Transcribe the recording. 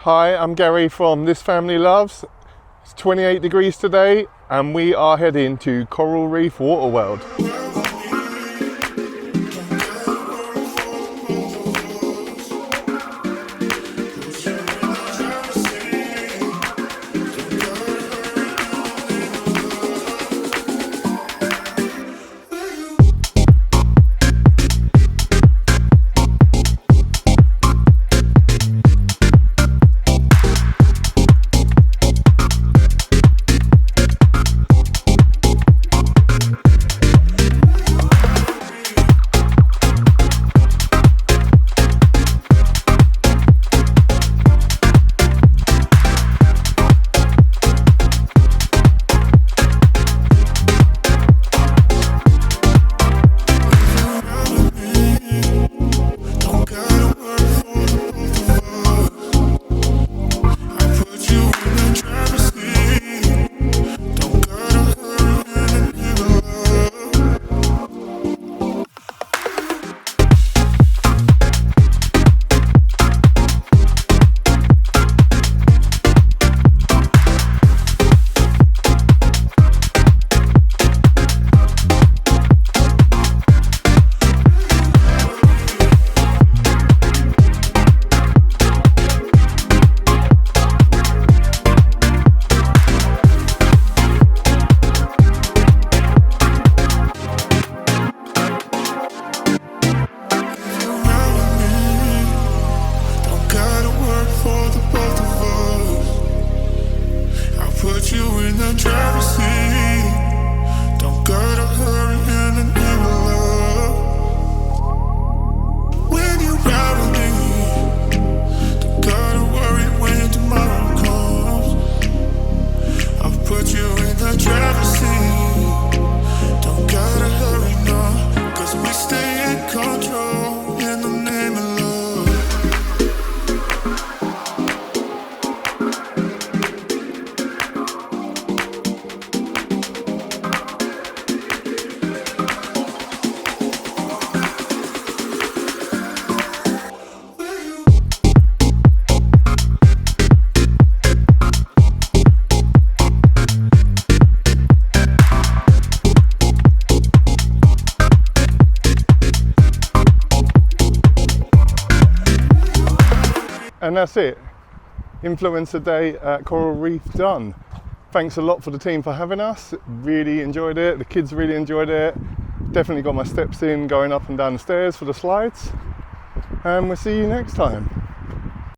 Hi, I'm Gary from This Family Loves. It's 28 degrees today and we are heading to Coral Reef Waterworld. And that's it. Influencer Day at Coral Reef done. Thanks a lot for the team for having us. Really enjoyed it. The kids really enjoyed it. Definitely got my steps in going up and down the stairs for the slides. And we'll see you next time.